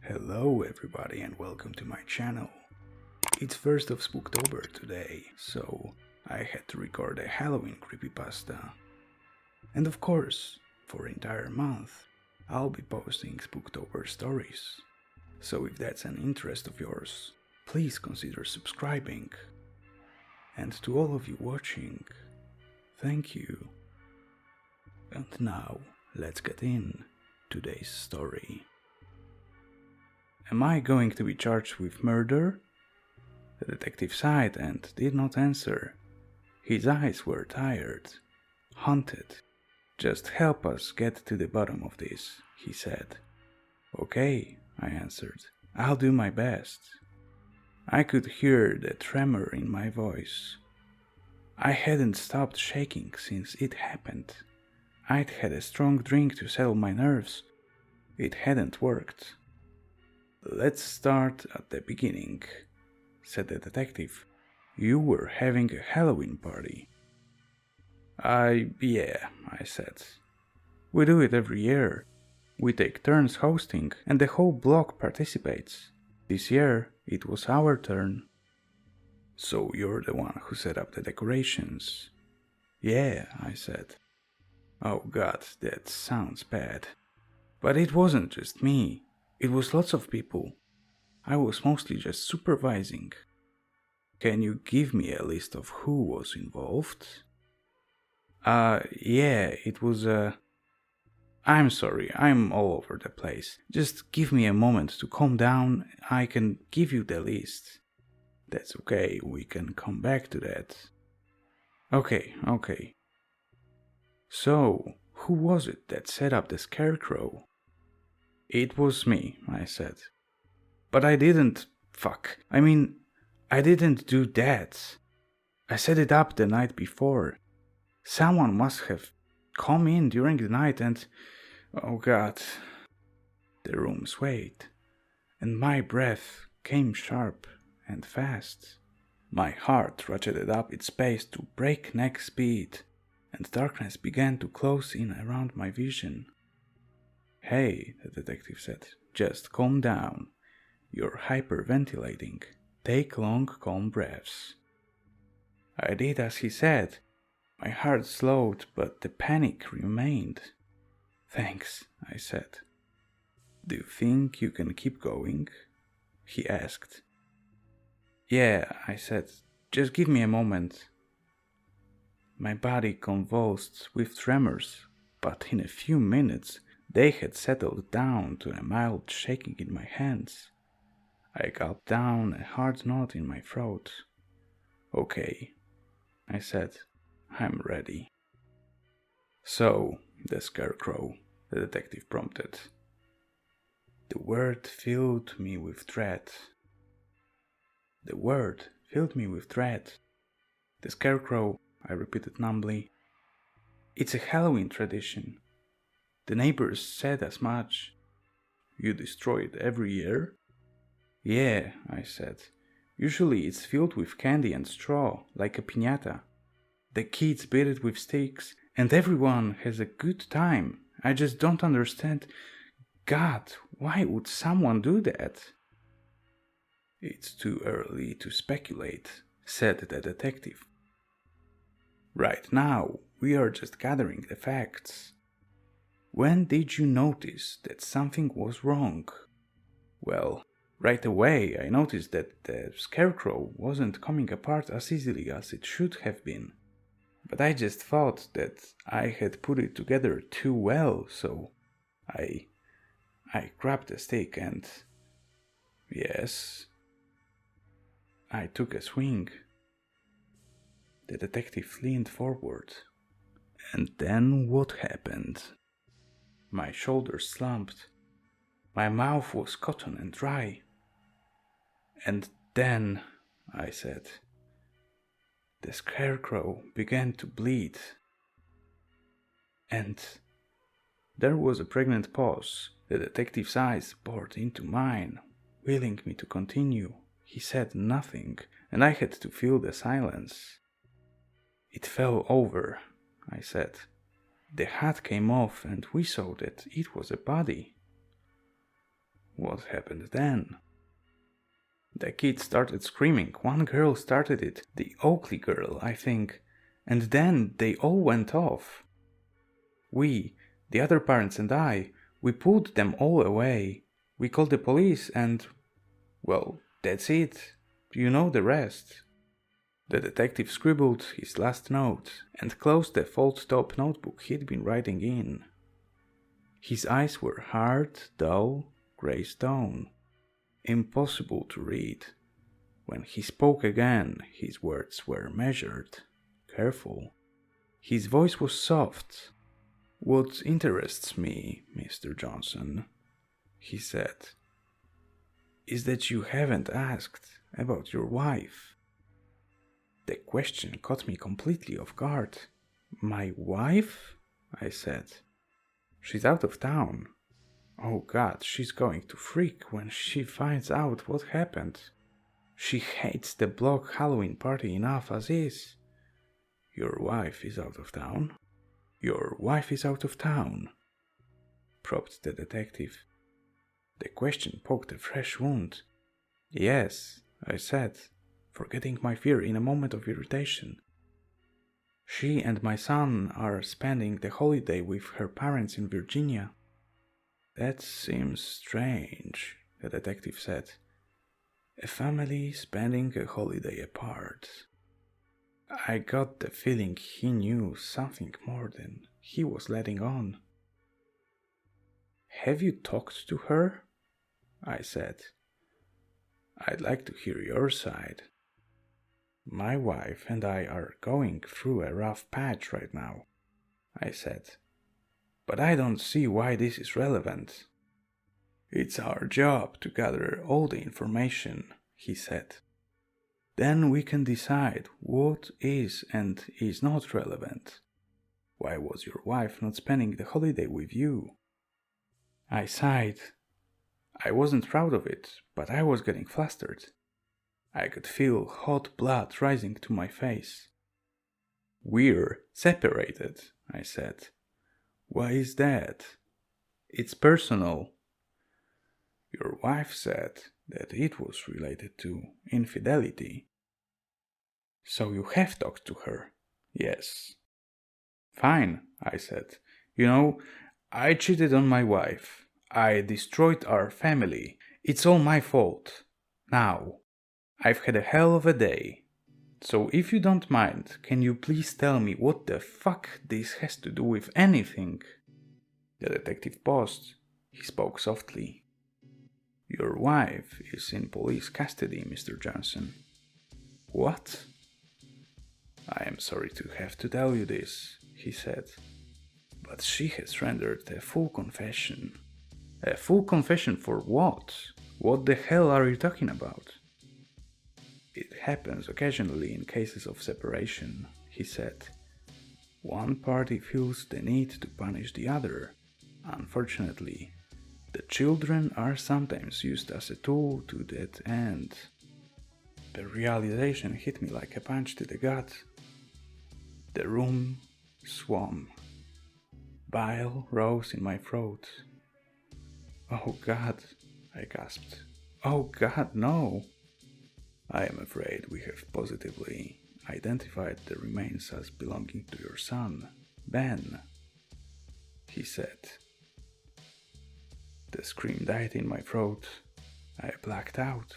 Hello everybody and welcome to my channel. It's 1st of Spooktober today, so I had to record a Halloween creepypasta. And of course, for an entire month, I'll be posting Spooktober stories. So if that's an interest of yours, please consider subscribing. And to all of you watching, thank you. And now, let's get in today's story. Am I going to be charged with murder? The detective sighed and did not answer. His eyes were tired, haunted. Just help us get to the bottom of this, he said. Okay, I answered. I'll do my best. I could hear the tremor in my voice. I hadn't stopped shaking since it happened. I'd had a strong drink to settle my nerves. It hadn't worked. Let's start at the beginning, said the detective. You were having a Halloween party. Yeah, I said. We do it every year. We take turns hosting and the whole block participates. This year, it was our turn. So you're the one who set up the decorations? Yeah, I said. Oh God, that sounds bad. But it wasn't just me. It was lots of people. I was mostly just supervising. Can you give me a list of who was involved? Yeah, it was I'm sorry, I'm all over the place. Just give me a moment to calm down, I can give you the list. That's okay, we can come back to that. Okay. So, who was it that set up the scarecrow? It was me, I said. But I didn't... I didn't do that. I set it up the night before. Someone must have come in during the night and... Oh God. The room swayed, and my breath came sharp and fast. My heart ratcheted up its pace to breakneck speed, and darkness began to close in around my vision. Hey, the detective said, just calm down. You're hyperventilating. Take long, calm breaths. I did as he said. My heart slowed, but the panic remained. Thanks, I said. Do you think you can keep going? He asked. Yeah, I said. Just give me a moment. My body convulsed with tremors, but in a few minutes they had settled down to a mild shaking in my hands. I gulped down a hard knot in my throat. Okay, I said. I'm ready. So, the scarecrow, the detective prompted. The word filled me with dread. The scarecrow, I repeated numbly. It's a Halloween tradition. The neighbors said as much. You destroy it every year? Yeah, I said. Usually it's filled with candy and straw, like a piñata. The kids beat it with sticks, and everyone has a good time. I just don't understand. God, why would someone do that? It's too early to speculate, said the detective. Right now, we are just gathering the facts. When did you notice that something was wrong? Well, right away I noticed that the scarecrow wasn't coming apart as easily as it should have been. But I just thought that I had put it together too well, so I grabbed a stick and... Yes, I took a swing. The detective leaned forward. And then what happened? My shoulders slumped. My mouth was cotton and dry. And then, I said, the scarecrow began to bleed. And there was a pregnant pause. The detective's eyes bored into mine, willing me to continue. He said nothing, and I had to fill the silence. It fell over, I said. The hat came off and we saw that it was a body. What happened then? The kids started screaming. One girl started it, the Oakley girl, I think, and then they all went off. We, the other parents and I, we pulled them all away. We called the police and, well, that's it. You know the rest. The detective scribbled his last note and closed the fold-top notebook he'd been writing in. His eyes were hard, dull, grey stone. Impossible to read. When he spoke again, his words were measured, careful. His voice was soft. "What interests me, Mr. Johnson," he said, "is that you haven't asked about your wife." The question caught me completely off guard. "My wife?" I said. "She's out of town. Oh God, she's going to freak when she finds out what happened. She hates the block Halloween party enough as is." "Your wife is out of town?" "Your wife is out of town," probed the detective. The question poked a fresh wound. "Yes," I said, forgetting my fear in a moment of irritation. "She and my son are spending the holiday with her parents in Virginia." "That seems strange," the detective said. "A family spending a holiday apart." I got the feeling he knew something more than he was letting on. "Have you talked to her?" I said. "I'd like to hear your side." "My wife and I are going through a rough patch right now," I said. "But I don't see why this is relevant." "It's our job to gather all the information," he said. "Then we can decide what is and is not relevant. Why was your wife not spending the holiday with you?" I sighed. I wasn't proud of it, but I was getting flustered. I could feel hot blood rising to my face. "We're separated," I said. "Why is that?" "It's personal." "Your wife said that it was related to infidelity." "So you have talked to her?" "Yes." "Fine," I said. "You know, I cheated on my wife. I destroyed our family. It's all my fault. Now, I've had a hell of a day. So if you don't mind, can you please tell me what the fuck this has to do with anything?" The detective paused. He spoke softly. "Your wife is in police custody, Mr. Johnson." "What?" "I am sorry to have to tell you this," he said, "but she has rendered a full confession." "A full confession for what? What the hell are you talking about?" "It happens occasionally in cases of separation," he said. "One party feels the need to punish the other. Unfortunately, the children are sometimes used as a tool to that end." The realization hit me like a punch to the gut. The room swam. Bile rose in my throat. "Oh God," I gasped. "Oh God, no." "I am afraid we have positively identified the remains as belonging to your son, Ben," he said. The scream died in my throat. I blacked out.